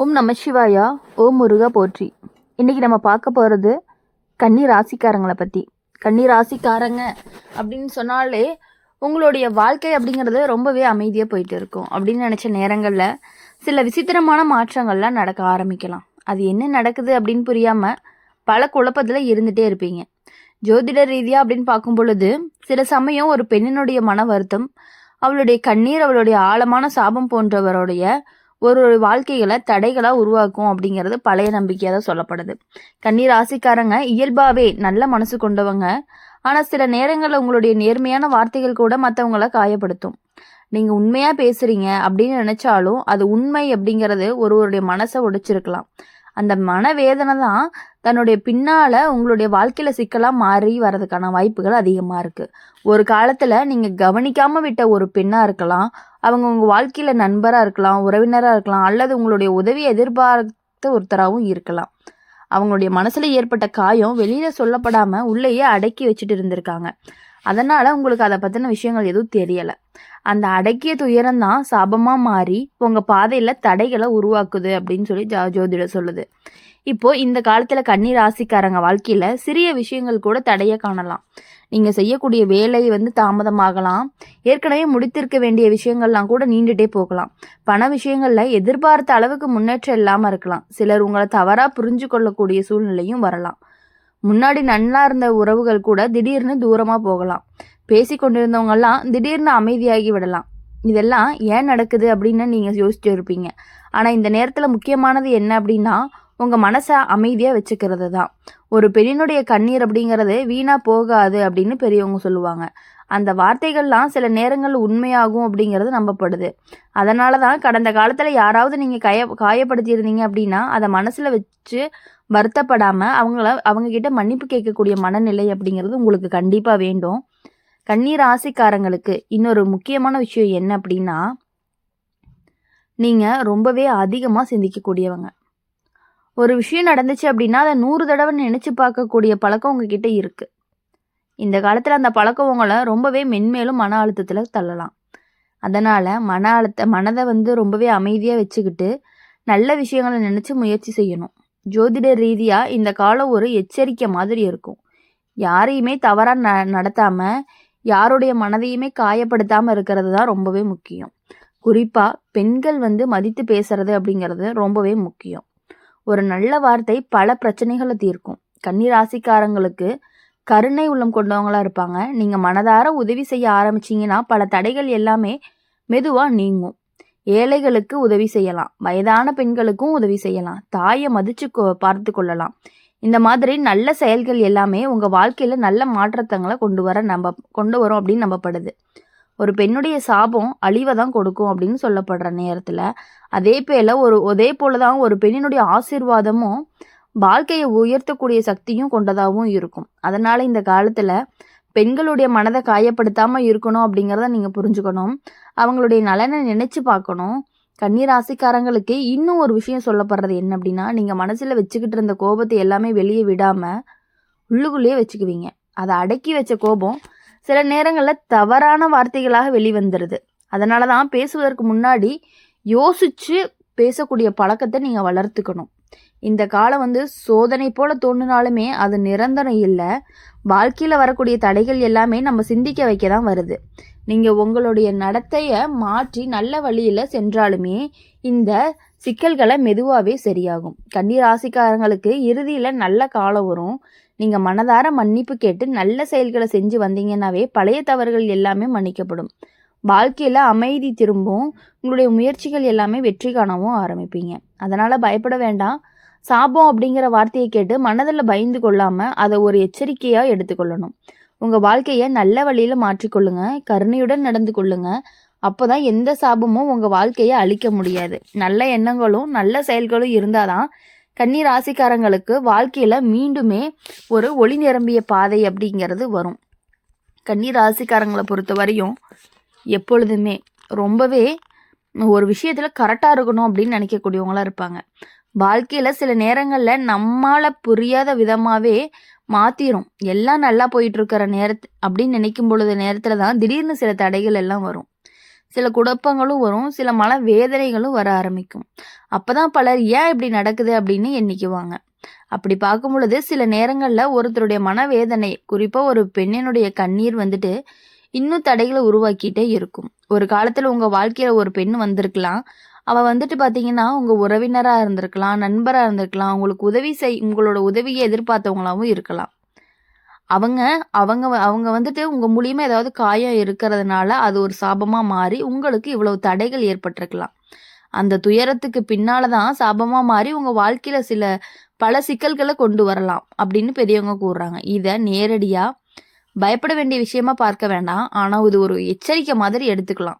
ஓம் நமசிவாயா. ஓம் முருகா போற்றி. இன்றைக்கி நம்ம பார்க்க போகிறது கன்னி ராசிக்காரங்களை பற்றி. கன்னி ராசிக்காரங்க அப்படின்னு சொன்னாலே உங்களுடைய வாழ்க்கை அப்படிங்கிறது ரொம்பவே அமைதியாக போயிட்டு இருக்கும். அப்படின்னு நினச்ச நேரங்களில் சில விசித்திரமான மாற்றங்கள்லாம் நடக்க ஆரம்பிக்கலாம். அது என்ன நடக்குது அப்படின்னு புரியாமல் பல குழப்பத்தில் இருந்துகிட்டே இருப்பீங்க. ஜோதிட ரீதியாக அப்படின்னு பார்க்கும் பொழுது சில சமயம் ஒரு பெண்ணினுடைய மன வருத்தம், அவளுடைய கண்ணீர், அவளுடைய ஆழமான சாபம் போன்றவருடைய ஒரு வாழ்க்கைகளை தடைகளாக உருவாக்கும் அப்படிங்கிறது பழைய நம்பிக்கையாக தான் சொல்லப்படுது. கன்னி ராசிக்காரங்க இயல்பாகவே நல்ல மனசு கொண்டவங்க. ஆனால் சில நேரங்களில் உங்களுடைய நேர்மையான வார்த்தைகள் கூட மற்றவங்கள காயப்படுத்தும். நீங்கள் உண்மையாக பேசுகிறீங்க அப்படின்னு நினச்சாலும் அது உண்மை அப்படிங்கிறது ஒருவருடைய மனசை உடைச்சிருக்கலாம். அந்த மனவேதனை தான் தன்னுடைய பின்னால் உங்களுடைய வாழ்க்கையில் சிக்கலாக மாறி வர்றதுக்கான வாய்ப்புகள் அதிகமாக இருக்குது. ஒரு காலத்தில் நீங்கள் கவனிக்காமல் விட்ட ஒரு பெண்ணாக இருக்கலாம், அவங்க உங்கள் வாழ்க்கையில் நண்பராக இருக்கலாம், உறவினராக இருக்கலாம், அல்லது உங்களுடைய உதவியை எதிர்பார்த்த ஒருத்தராகவும் இருக்கலாம். அவங்களுடைய மனசில் ஏற்பட்ட காயம் வெளியில் சொல்லப்படாமல் உள்ளேயே அடக்கி வச்சுட்டு இருந்திருக்காங்க. அதனால் உங்களுக்கு அதை பற்றின விஷயங்கள் எதுவும் தெரியலை. அந்த அடக்கிய துயரம் தான் சாபமாக மாறி உங்கள் பாதையில் தடைகளை உருவாக்குது அப்படின்னு சொல்லி ஜோதிடம் சொல்லுது. இப்போது இந்த காலத்தில் கன்னி ராசிக்காரங்க வாழ்க்கையில் சிறிய விஷயங்கள் கூட தடையை காணலாம். நீங்கள் செய்யக்கூடிய வேலை தாமதமாகலாம். ஏற்கனவே முடித்திருக்க வேண்டிய விஷயங்கள்லாம் கூட நீண்டுகிட்டே போகலாம். பண விஷயங்களில் எதிர்பார்த்த அளவுக்கு முன்னேற்றம் இல்லாமல் இருக்கலாம். சிலர் உங்களை தவறாக புரிஞ்சு கொள்ளக்கூடிய சூழ்நிலையும் வரலாம். முன்னாடி நல்லா இருந்த உறவுகள் கூட திடீர்னு தூரமாக போகலாம். பேசி கொண்டிருந்தவங்கெல்லாம் திடீர்னு அமைதியாகி விடலாம். இதெல்லாம் ஏன் நடக்குது அப்படின்னு நீங்கள் யோசிச்சு இருப்பீங்க. ஆனால் இந்த நேரத்தில் முக்கியமானது என்ன அப்படின்னா, உங்கள் மனசை அமைதியாக வச்சுக்கிறது தான். ஒரு பெண்ணினுடைய கண்ணீர் அப்படிங்கிறது வீணாக போகாது அப்படின்னு பெரியவங்க சொல்லுவாங்க. அந்த வார்த்தைகள்லாம் சில நேரங்கள் உண்மையாகும் அப்படிங்கிறது நம்பப்படுது. அதனால தான் கடந்த காலத்தில் யாராவது நீங்கள் காயப்படுத்தியிருந்தீங்க அப்படின்னா அதை மனசில் வச்சு வருத்தப்படாமல் அவங்கக்கிட்ட மன்னிப்பு கேட்கக்கூடிய மனநிலை அப்படிங்கிறது உங்களுக்கு கண்டிப்பாக வேண்டும். கன்னி ராசிக்காரங்களுக்கு இன்னொரு முக்கியமான விஷயம் என்ன அப்படின்னா, நீங்கள் ரொம்பவே அதிகமாக சிந்திக்கக்கூடியவங்க. ஒரு விஷயம் நடந்துச்சு அப்படின்னா அதை 100 தடவை நினச்சி பார்க்கக்கூடிய பழக்கம் உங்ககிட்ட இருக்குது. இந்த காலத்தில் அந்த பழக்கம் உங்களை ரொம்பவே மென்மேலும் மன அழுத்தத்தில் தள்ளலாம். அதனால் மனதை ரொம்பவே அமைதியாக வச்சுக்கிட்டு நல்ல விஷயங்களை நினச்சி முயற்சி செய்யணும். ஜோதிட ரீதியாக இந்த காலம் ஒரு எச்சரிக்கை மாதிரி இருக்கும். யாரையுமே தவறாக நடத்தாமல், யாருடைய மனதையுமே காயப்படுத்தாமல் இருக்கிறது தான் ரொம்பவே முக்கியம். குறிப்பாக பெண்கள் மதித்து பேசுறது அப்படிங்கிறது ரொம்பவே முக்கியம். ஒரு நல்ல வார்த்தை பல பிரச்சனைகளை தீர்க்கும். கன்னி ராசிக்காரங்களுக்கு கருணை உள்ளம் கொண்டவங்களாக இருப்பாங்க. நீங்கள் மனதார உதவி செய்ய ஆரம்பிச்சிங்கன்னா பல தடைகள் எல்லாமே மெதுவாக நீங்கும். ஏழைகளுக்கு உதவி செய்யலாம், வயதான பெண்களுக்கும் உதவி செய்யலாம், தாயை மதித்து பார்த்து கொள்ளலாம். இந்த மாதிரி நல்ல செயல்கள் எல்லாமே உங்கள் வாழ்க்கையில் நல்ல மாற்றத்தங்களை கொண்டு வரும் அப்படின்னு நம்பப்படுது. ஒரு பெண்ணுடைய சாபம் அழிவை தான் கொடுக்கும் அப்படின்னு சொல்லப்படுற நேரத்தில் அதே போல தான் ஒரு பெண்ணினுடைய ஆசீர்வாதமும் வாழ்க்கையை உயர்த்தக்கூடிய சக்தியும் கொண்டதாகவும் இருக்கும். அதனால் இந்த காலத்தில் பெண்களுடைய மனதை காயப்படுத்தாமல் இருக்கணும் அப்படிங்கிறத நீங்கள் புரிஞ்சுக்கணும். அவங்களுடைய நலனை நினச்சி பார்க்கணும். கன்னி ராசிக்காரங்களுக்கு இன்னும் ஒரு விஷயம் சொல்லப்படுறது என்ன அப்படின்னா, நீங்கள் மனசில் வச்சுக்கிட்டு இருந்த கோபத்தை எல்லாமே வெளியே விடாமல் உள்ளுக்குள்ளேயே வச்சுக்குவீங்க. அதை அடக்கி வச்ச கோபம் சில நேரங்களில் தவறான வார்த்தைகளாக வெளிவந்துடுது. அதனால தான் பேசுவதற்கு முன்னாடி யோசித்து பேசக்கூடிய பழக்கத்தை நீங்கள் வளர்த்துக்கணும். இந்த காலம் சோதனை போல தோன்றினாலுமே அது நிரந்தரம் இல்லை. வாழ்க்கையில் வரக்கூடிய தடைகள் எல்லாமே நம்ம சிந்திக்க வைக்க தான் வருது. நீங்கள் உங்களுடைய நடத்தையை மாற்றி நல்ல வழியில் சென்றாலுமே இந்த சிக்கல்களை மெதுவாகவே சரியாகும். கன்னி ராசிக்காரங்களுக்கு இறுதியில் நல்ல காலம் வரும். நீங்கள் மனதார மன்னிப்பு கேட்டு நல்ல செயல்களை செஞ்சு வந்தீங்கன்னாவே பழைய தவறுகள் எல்லாமே மன்னிக்கப்படும். வாழ்க்கையில் அமைதி திரும்பும். உங்களுடைய முயற்சிகள் எல்லாமே வெற்றி காணவும் ஆரம்பிப்பீங்க. அதனால் பயப்பட வேண்டாம். சாபம் அப்படிங்கிற வார்த்தையை கேட்டு மனதில் பயந்து கொள்ளாமல் அதை ஒரு எச்சரிக்கையாக எடுத்துக்கொள்ளணும். உங்கள் வாழ்க்கையை நல்ல வழியில் மாற்றிக்கொள்ளுங்க, கருணையுடன் நடந்து கொள்ளுங்க. அப்போ தான் எந்த சாபமும் உங்கள் வாழ்க்கையை அழிக்க முடியாது. நல்ல எண்ணங்களும் நல்ல செயல்களும் இருந்தால் தான் கன்னி ராசிக்காரங்களுக்கு வாழ்க்கையில் மீண்டுமே ஒரு ஒளி நிரம்பிய பாதை அப்படிங்கிறது வரும். கன்னி ராசிக்காரங்களை பொறுத்த வரையும் எப்பொழுதுமே ரொம்பவே ஒரு விஷயத்தில் கரெக்டாக இருக்கணும் அப்படின்னு நினைக்கக்கூடியவங்களாக இருப்பாங்க. வாழ்க்கையில் சில நேரங்களில் நம்மால் புரியாத விதமாகவே மாற்றிடும். எல்லாம் நல்லா போயிட்டுருக்கிற அப்படின்னு நினைக்கும் பொழுது நேரத்தில் தான் திடீர்னு சில தடைகள் எல்லாம் வரும். சில குழப்பங்களும் வரும். சில வேதனைகளும் வர ஆரம்பிக்கும். அப்பதான் பலர் ஏன் இப்படி நடக்குது அப்படின்னு எண்ணிக்குவாங்க. அப்படி பார்க்கும் பொழுது சில நேரங்கள்ல ஒருத்தருடைய மனவேதனை, குறிப்பா ஒரு பெண்ணினுடைய கண்ணீர் வந்துட்டு இன்னும் தடைகளை உருவாக்கிட்டே இருக்கும். ஒரு காலத்துல உங்க வாழ்க்கையில ஒரு பெண் வந்திருக்கலாம். அவ வந்துட்டு பார்த்தீங்கன்னா, உங்க உறவினரா இருந்திருக்கலாம், நண்பரா இருந்திருக்கலாம், உங்களோட உதவிய எதிர்பார்த்தவங்களாவும் இருக்கலாம். அவங்க அவங்க அவங்க வந்துட்டு உங்க மூலியமா ஏதாவது காயம் இருக்கிறதுனால, அது ஒரு சாபமா மாறி உங்களுக்கு இவ்வளவு தடைகள் ஏற்பட்டிருக்கலாம். அந்த துயரத்துக்கு பின்னால தான் சாபமா மாறி உங்க வாழ்க்கையில பல சிக்கல்கள கொண்டு வரலாம் அப்படின்னு பெரியவங்க கூறுறாங்க. இத நேரடியா பயப்பட வேண்டிய விஷயமா பார்க்க வேண்டாம். ஆனா இது ஒரு எச்சரிக்கை மாதிரி எடுத்துக்கலாம்.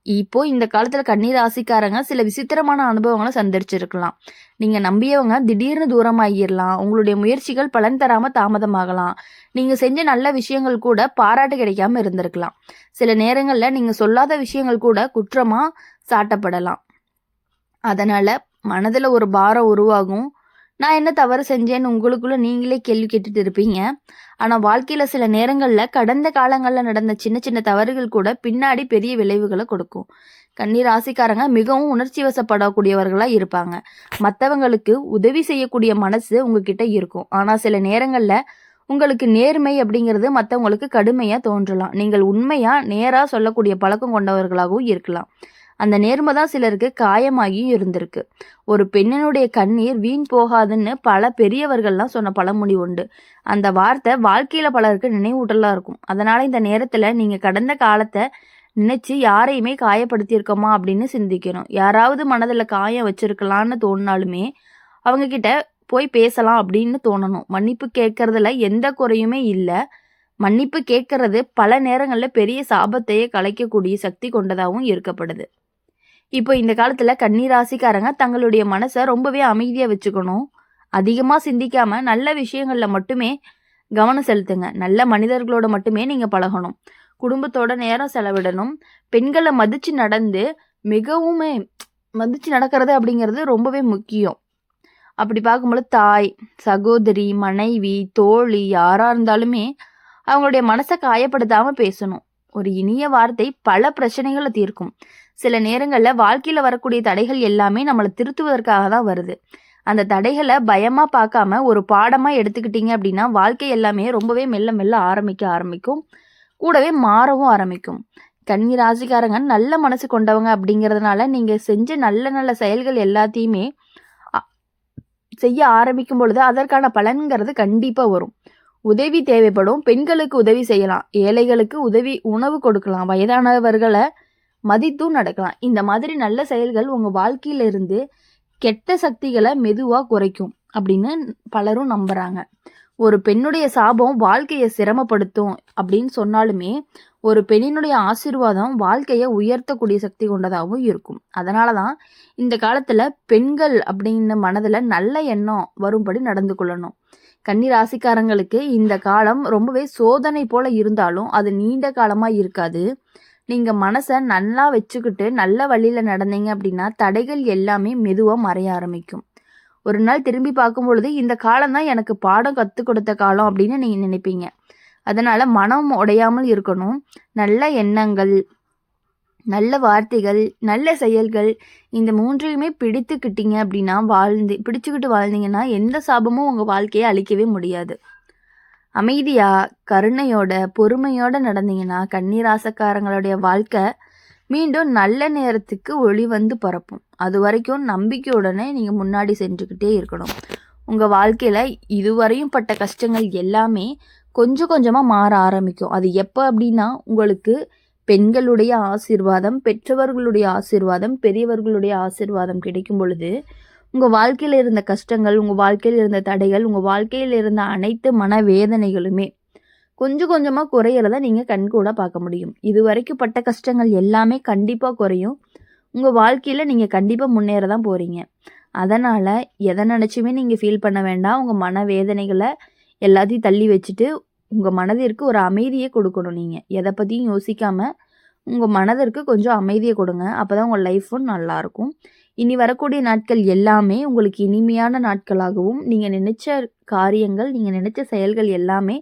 இப்போ இந்த காலத்துல கன்னி ராசிக்காரங்க சில விசித்திரமான அனுபவங்கள சந்திச்சிருக்கலாம். நீங்க நம்பியவங்க திடீர்னு தூரமாகிரலாம். உங்களுடைய முயற்சிகள் பலன் தராம தாமதமாகலாம். நீங்க செஞ்ச நல்ல விஷயங்கள் கூட பாராட்டு கிடைக்காம இருந்திருக்கலாம். சில நேரங்கள்ல நீங்க சொல்லாத விஷயங்கள் கூட குற்றமா சாட்டப்படலாம். அதனால மனதுல ஒரு பாரம் உருவாகும். நான் என்ன தவறு செஞ்சேன்னு உங்களுக்குள்ள நீங்களே கேள்வி கேட்டுட்டு இருப்பீங்க. ஆனா வாழ்க்கையில சில நேரங்கள்ல கடந்த காலங்கள்ல நடந்த சின்ன சின்ன தவறுகள் கூட பின்னாடி பெரிய விளைவுகளை கொடுக்கும். கன்னி ராசிக்காரங்க மிகவும் உணர்ச்சி வசப்படக்கூடியவர்களா இருப்பாங்க. மத்தவங்களுக்கு உதவி செய்யக்கூடிய மனசு உங்ககிட்ட இருக்கும். ஆனா சில நேரங்கள்ல உங்களுக்கு நேர்மை அப்படிங்கிறது மத்தவங்களுக்கு கடுமையா தோன்றலாம். நீங்கள் உண்மையா நேரா சொல்லக்கூடிய பழக்கம் கொண்டவர்களாகவும் இருக்கலாம். அந்த நேர்மை தான் சிலருக்கு காயமாகியும் இருந்திருக்கு. ஒரு பெண்ணினுடைய கண்ணீர் வீண் போகாதுன்னு பல பெரியவர்கள்லாம் சொன்ன பழமொழி உண்டு. அந்த வார்த்தை வாழ்க்கையில பலருக்கு நினைவூட்டலா இருக்கும். அதனால இந்த நேரத்துல நீங்க கடந்த காலத்தை நினைச்சு யாரையுமே காயப்படுத்தியிருக்கோமா அப்படின்னு சிந்திக்கணும். யாராவது மனதுல காயம் வச்சிருக்கலான்னு தோணினாலுமே அவங்க கிட்ட போய் பேசலாம் அப்படின்னு தோணணும். மன்னிப்பு கேட்கறதுல எந்த குறையுமே இல்லை. மன்னிப்பு கேட்கறது பல நேரங்கள்ல பெரிய சாபத்தையே கலைக்கக்கூடிய சக்தி கொண்டதாகவும் இருக்கப்படுது. இப்போ இந்த காலத்துல கன்னி ராசிக்காரங்க தங்களுடைய மனசை ரொம்பவே அமைதியா வச்சுக்கணும். அதிகமா சிந்திக்காம நல்ல விஷயங்கள்ல மட்டுமே கவனம் செலுத்துங்க. நல்ல மனிதர்களோட மட்டுமே நீங்க பழகணும். குடும்பத்தோட நேரம் செலவிடணும். பெண்களை மதிச்சு நடக்கிறது அப்படிங்கிறது ரொம்பவே முக்கியம். அப்படி பார்க்கும்போது தாய், சகோதரி, மனைவி, தோழி யாரா இருந்தாலுமே அவங்களுடைய மனசை காயப்படுத்தாம பேசணும். ஒரு இனிய வார்த்தை பல பிரச்சனைகளை தீர்க்கும். சில நேரங்கள்ல வாழ்க்கையில வரக்கூடிய தடைகள் எல்லாமே நம்மளை திருத்துவதற்காக தான் வருது. அந்த தடைகளை பயமா பார்க்காம ஒரு பாடமா எடுத்துக்கிட்டீங்க அப்படின்னா வாழ்க்கை எல்லாமே ரொம்பவே மெல்ல மெல்ல ஆரம்பிக்கும். கூடவே மாறவும் ஆரம்பிக்கும். கன்னி ராசிக்காரங்க நல்ல மனசு கொண்டவங்க அப்படிங்கிறதுனால நீங்க செஞ்ச நல்ல நல்ல செயல்கள் எல்லாத்தையுமே செய்ய ஆரம்பிக்கும் பொழுது அதற்கான பலன்கிறது கண்டிப்பா வரும். உதவி தேவைப்படும். பெண்களுக்கு உதவி செய்யலாம். ஏழைகளுக்கு உணவு கொடுக்கலாம். வயதானவர்களை மதித்தும் நடக்கலாம். இந்த மாதிரி நல்ல செயல்கள் உங்க வாழ்க்கையில இருந்து கெட்ட சக்திகளை மெதுவா குறைக்கும் அப்படின்னு பலரும் நம்புறாங்க. ஒரு பெண்ணுடைய சாபம் வாழ்க்கையை சிரமப்படுத்தும் அப்படின்னு சொன்னாலுமே ஒரு பெண்ணினுடைய ஆசீர்வாதம் வாழ்க்கையை உயர்த்தக்கூடிய சக்தி கொண்டதாகவும் இருக்கும். அதனாலதான் இந்த காலத்துல பெண்கள் அப்படின்னு மனதுல நல்ல எண்ணம் வரும்படி நடந்து கொள்ளணும். கன்னி ராசிக்காரங்களுக்கு இந்த காலம் ரொம்பவே சோதனை போல இருந்தாலும் அது நீண்ட காலமா இருக்காது. நீங்க மனசை நல்லா வச்சுக்கிட்டு நல்ல வழியில நடந்தீங்க அப்படின்னா தடைகள் எல்லாமே மெதுவா மறைய ஆரம்பிக்கும். ஒரு நாள் திரும்பி பார்க்கும் பொழுது இந்த காலம் தான் எனக்கு பாடம் கற்றுக் கொடுத்த காலம் அப்படின்னு நீங்க நினைப்பீங்க. அதனால மனம் உடையாமல் இருக்கணும். நல்ல எண்ணங்கள், நல்ல வார்த்தைகள், நல்ல செயல்கள் இந்த மூன்றையுமே பிடிச்சுக்கிட்டு வாழ்ந்தீங்கன்னா எந்த சாபமும் உங்க வாழ்க்கையை அழிக்கவே முடியாது. அமைதியா, கருணையோட, பொறுமையோட நடந்தீங்கன்னா கன்னி ராசிக்காரங்களுடைய வாழ்க்கை மீண்டும் நல்ல நேரத்துக்கு ஒளி வந்து பரப்பும். அது வரைக்கும் நம்பிக்கையுடனே நீங்க முன்னாடி சென்றுக்கிட்டே இருக்கணும். உங்க வாழ்க்கையில இதுவரையும் பட்ட கஷ்டங்கள் எல்லாமே கொஞ்சம் கொஞ்சமா மாற ஆரம்பிக்கும். அது எப்போ அப்படின்னா உங்களுக்கு பெண்களுடைய ஆசீர்வாதம், பெற்றவர்களுடைய ஆசீர்வாதம், பெரியவர்களுடைய ஆசீர்வாதம் கிடைக்கும் பொழுது உங்கள் வாழ்க்கையில் இருந்த கஷ்டங்கள், உங்கள் வாழ்க்கையில் இருந்த தடைகள், உங்கள் வாழ்க்கையில் இருந்த அனைத்து மனவேதனைகளுமே கொஞ்சம் கொஞ்சமாக குறையிறத நீங்கள் கண்கூட பார்க்க முடியும். இதுவரைக்கும் பட்ட கஷ்டங்கள் எல்லாமே கண்டிப்பாக குறையும். உங்கள் வாழ்க்கையில் நீங்கள் கண்டிப்பாக முன்னேற தான் போகிறீங்க. அதனால் எதை நினச்சுமே நீங்கள் ஃபீல் பண்ண வேண்டாம். உங்கள் மனவேதனைகளை எல்லாத்தையும் தள்ளி வச்சுட்டு உங்கள் மனதிற்கு ஒரு அமைதியை கொடுக்கணும். நீங்கள் எதை பற்றியும் யோசிக்காமல் உங்கள் மனதிற்கு கொஞ்சம் அமைதியை கொடுங்க. அப்போ தான் உங்கள் லைஃப்பும் நல்லாயிருக்கும். இனி வரக்கூடிய நாட்கள் எல்லாமே உங்களுக்கு இனிமையான நாட்களாகவும் நீங்கள் நினைச்ச காரியங்கள், நீங்கள் நினைச்ச செயல்கள் எல்லாமே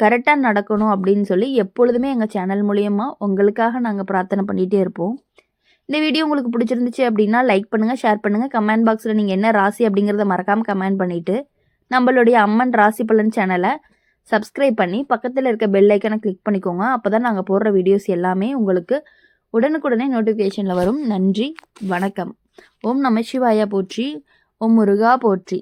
கரெக்டாக நடக்கணும் அப்படின்னு சொல்லி எப்பொழுதுமே எங்கள் சேனல் மூலியமாக உங்களுக்காக நாங்கள் பிரார்த்தனை பண்ணிகிட்டே இருப்போம். இந்த வீடியோ உங்களுக்கு பிடிச்சிருந்துச்சு அப்படின்னா லைக் பண்ணுங்கள், ஷேர் பண்ணுங்கள். கமெண்ட் பாக்ஸில் நீங்கள் என்ன ராசி அப்படிங்கிறத மறக்காமல் கமெண்ட் பண்ணிவிட்டு நம்மளுடைய அம்மன் ராசி பலன் சேனலை சப்ஸ்கிரைப் பண்ணி பக்கத்தில் இருக்க பெல் ஐக்கனை கிளிக் பண்ணிக்கோங்க. அப்போ தான் நாங்கள் போடுற வீடியோஸ் எல்லாமே உங்களுக்கு உடனுக்குடனே நோட்டிஃபிகேஷனில் வரும். நன்றி, வணக்கம். ஓம் நம சிவாயா போற்றி, ஓம் முருகா போற்றி.